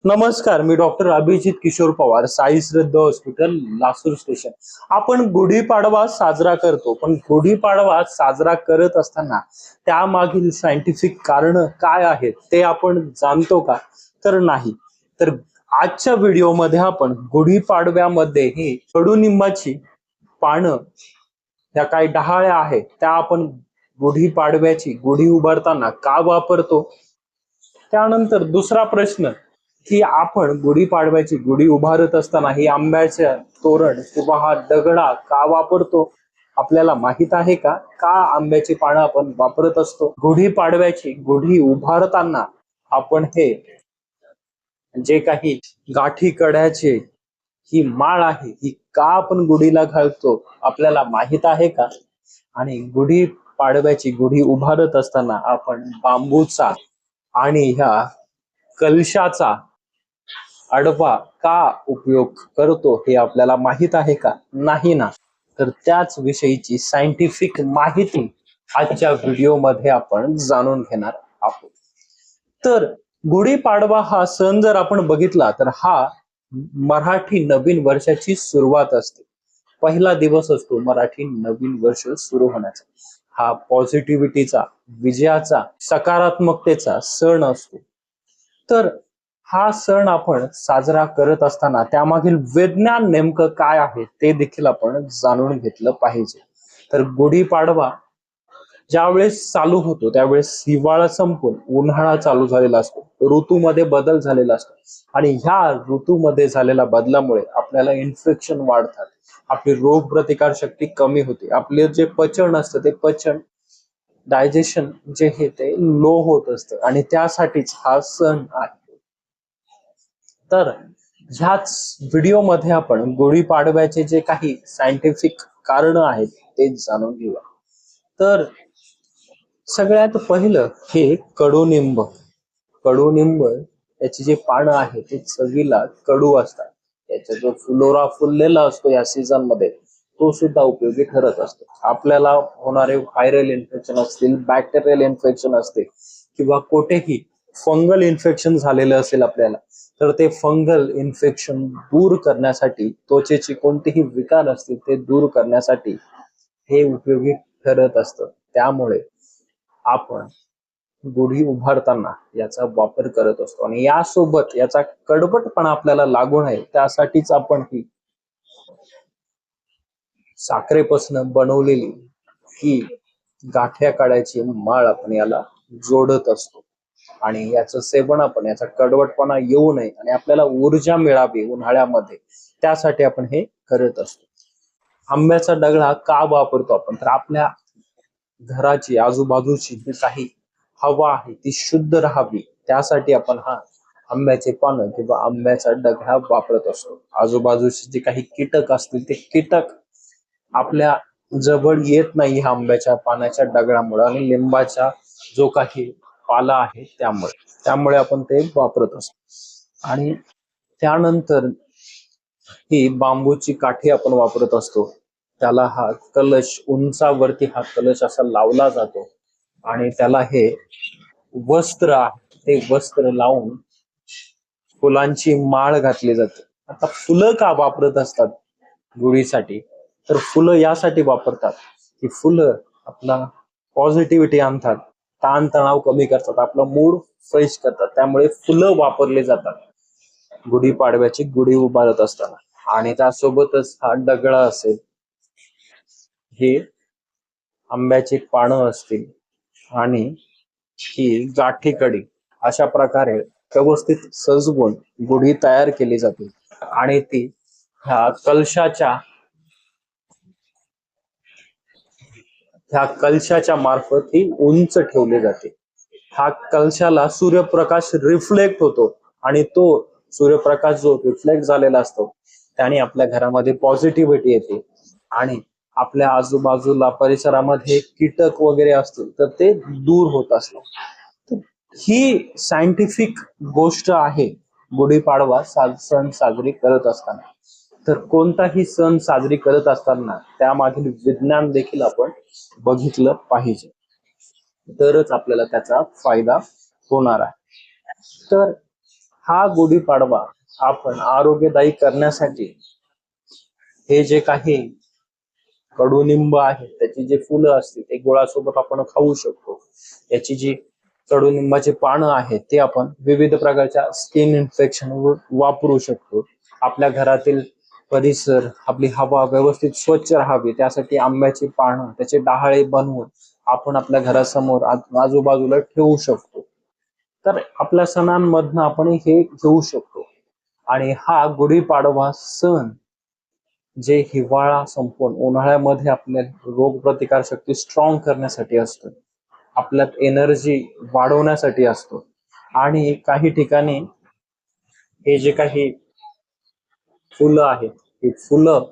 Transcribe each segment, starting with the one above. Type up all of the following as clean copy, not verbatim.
नमस्कार, मी डॉक्टर अभिजित किशोर पवार, साई श्रद्धा hospital, Lasur station. आपण गुढीपाडवा साजरा करतो, पण गुढीपाडवा साजरा करत असताना त्यामागील सायंटिफिक कारण काय आहेत ते आपण जाणतो का? तर नाही. तर आजच्या व्हिडिओमध्ये आपण गुढीपाडव्यामध्ये ही कडुनिंबाची पानं, ह्या काही डहाळ्या आहेत त्या आपण गुढीपाडव्याची गुढी उभारताना का वापरतो. त्यानंतर दुसरा प्रश्न की आपण गुढीपाडव्याची गुढी उभारत असताना ही आंब्याच्या तोरण किंवा हा दगडा का वापरतो, आपल्याला माहित आहे का? का आंब्याची पानं आपण वापरत असतो गुढीपाडव्याची गुढी उभारताना? आपण हे जे काही गाठी कड्याचे ही माळ आहे ही का आपण गुढीला घालतो, आपल्याला माहित आहे का? आणि गुढी पाडव्याची गुढी उभारत असताना आपण बांबूचा आणि ह्या कलशाचा आडवा का उपयोग करतो हे आपल्याला माहित आहे का? नाही ना. तर त्याच विषयीची सायंटिफिक माहिती आजच्या व्हिडिओमध्ये आपण जाणून घेणार आहोत. तर गुढीपाडवा हा सण जर आपण बघितला तर हा मराठी नवीन वर्षाची सुरुवात असते. पहिला दिवस असतो मराठी नवीन वर्ष सुरू होण्याचा. हा पॉझिटिव्हिटीचा, विजयाचा, सकारात्मकतेचा सण असतो. तर हा सण आपण साजरा करत असताना त्यामागील विज्ञान नेमकं काय आहे ते देखील आपण जाणून घेतलं पाहिजे. तर गुढीपाडवा ज्यावेळेस चालू होतो त्यावेळेस हिवाळा संपून उन्हाळा चालू झालेला असतो, ऋतूमध्ये बदल झालेला असतो आणि ह्या ऋतूमध्ये झालेल्या बदलामुळे आपल्याला इन्फेक्शन वाढतात, आपली रोग प्रतिकार शक्ती कमी होते, आपले जे पचन असतं ते पचन, डायजेशन जे हे ते लो होत असतं आणि त्यासाठीच हा सण आहे. तर ह्याच व्हिडिओमध्ये आपण गुढीपाडव्याचे जे काही सायंटिफिक कारण आहेत ते जाणून घेऊया. तर सगळ्यात पहिलं हे कडुनिंब. कडुनिंब याची जे पानं आहे ते चवीला कडू असतात. त्याचा जो फ्लोरा फुललेला असतो या सीझन मध्ये तो सुद्धा उपयोगी ठरत असतो. आपल्याला होणारे व्हायरल इन्फेक्शन असतील, बॅक्टेरियल इन्फेक्शन असते किंवा कुठेही फंगल इन्फेक्शन झालेलं असेल आपल्याला, तर ते फंगल इन्फेक्शन दूर करण्यासाठी, त्वचेचे कोणतेही विकार असतील ते दूर करण्यासाठी हे उपयोगी ठरत असतं. त्यामुळे आपण गुढी उभारताना याचा वापर करत असतो आणि यासोबत याचा कडवटपणा आपल्याला लागू नये त्यासाठीच आपण ही साखरेपासून बनवलेली ही गाठ्या काढायची माळ आपण याला जोडत असतो आणि याचं सेवन आपण, याचा कडवटपणा येऊ नये आणि आपल्याला ऊर्जा मिळावी उन्हाळ्यामध्ये, त्यासाठी आपण हे करत असतो. आंब्याचा दगडा का वापरतो आपण, तर आपल्या घराची आजूबाजूची जी काही हवा आहे ती शुद्ध राहावी त्यासाठी आपण हा आंब्याचे पानं किंवा आंब्याचा दगडा वापरत असतो. आजूबाजूचे जे काही कीटक असतील ते कीटक आपल्या जवळ येत नाही ह्या आंब्याच्या पानाच्या दगडामुळे आणि लिंबाचा जो काही पाला आहे त्यामुळे त्यामुळे आपण ते वापरत असतो. आणि त्यानंतर ही बांबूची काठी आपण वापरत असतो. त्याला हा कलश, उंचावरती हा कलश असा लावला जातो आणि त्याला हे वस्त्र आहे ते वस्त्र लावून फुलांची माळ घातली जाते. आता फुलं का वापरत असतात गुढीसाठी, तर फुलं यासाठी वापरतात की फुलं आपला पॉझिटिव्हिटी आणतात, ताणतणाव कमी करतात, आपला मूड फ्रेश करतात, त्यामुळे फुलं वापरले जातात गुढीपाडव्याची गुढी उभारत असताना. आणि त्यासोबतच हा दगडा असेल, हे आंब्याची पानं असतील आणि ही गाठी कडी अशा प्रकारे व्यवस्थित सजवून गुढी तयार केली जाते आणि ती ह्या कलशाच्या मार्फत ही उंच ठेवली जाते. हा कलशाला सूर्यप्रकाश रिफ्लेक्ट होतो आणि तो सूर्यप्रकाश जो रिफ्लेक्ट झालेला असतो त्याने आपल्या घरामध्ये पॉझिटिव्हिटी येते आणि आपल्या आजूबाजूला परिसरामध्ये कीटक वगैरे असतील तर ते दूर होत असतात. ही सायंटिफिक गोष्ट आहे गुढीपाडवा सण साजरी करत असताना. तर कोणताही सण साजरी करत असताना त्यामागील विज्ञान देखील आपण बघितलं पाहिजे, तरच आपल्याला त्याचा फायदा होणार आहे. तर हा गुढीपाडवा आपण आरोग्यदायी करण्यासाठी हे जे काही कडुनिंब आहे त्याची जे फुलं असतील ते गुळासोबत आपण खाऊ शकतो. याची जी कडुनिंबाची पानं आहेत ते आपण विविध प्रकारच्या स्किन इन्फेक्शन वापरू शकतो. आपल्या घरातील परिसर, आपली हवा व्यवस्थित स्वच्छ राहावी त्यासाठी आंब्याची पानं त्याचे डहाळे बनवून आपण आपल्या घरासमोर आजूबाजूला ठेवू शकतो. तर आपल्या सणांमधनं आपण हे घेऊ शकतो. आणि हा गुढीपाडवा सण जे हिवाळा संपवून उन्हाळ्यामध्ये आपल्या रोगप्रतिकार शक्ती स्ट्रॉंग करण्यासाठी असतो. आपल्यात एनर्जी वाढवण्यासाठी असतो. आणि काही ठिकाणी हे जे काही फुलं आहेत ही फुलं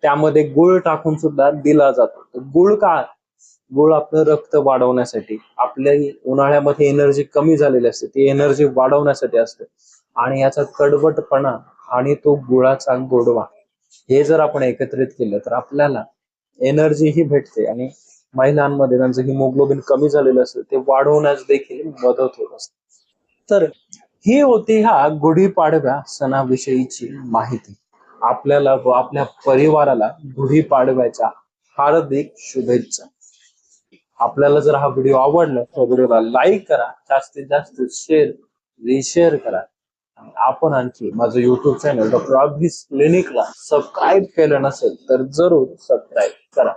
त्यामध्ये गुळ टाकून सुद्धा दिला जातो. तर गुळ का? गुळ आपलं रक्त वाढवण्यासाठी, आपल्या उन्हाळ्यामध्ये एनर्जी कमी झालेली असते ती एनर्जी वाढवण्यासाठी असते. आणि याचा कडवटपणा आणि तो गुळाचा गोडवा हे जर आपण एकत्रित केलं तर आपल्याला एनर्जी ही भेटते. आणि महिलांमध्ये त्यांचं हिमोग्लोबिन कमी झालेलं असतं ते वाढवण्यास देखील मदत होत असते. तर ही होती हा गुढीपाडव्या सणाविषयीची माहिती. आपल्याला व आपल्या परिवाराला गुढीपाडव्याच्या हार्दिक शुभेच्छा. आपल्याला जर हा व्हिडिओ आवडला तर व्हिडिओला लाईक करा, जास्तीत जास्त शेअर रिशेअर करा. आणि आपण आणखी माझं युट्यूब चॅनल डॉक्टर अभिस क्लिनिकला सबस्क्राईब केलं नसेल तर जरूर सबस्क्राईब करा.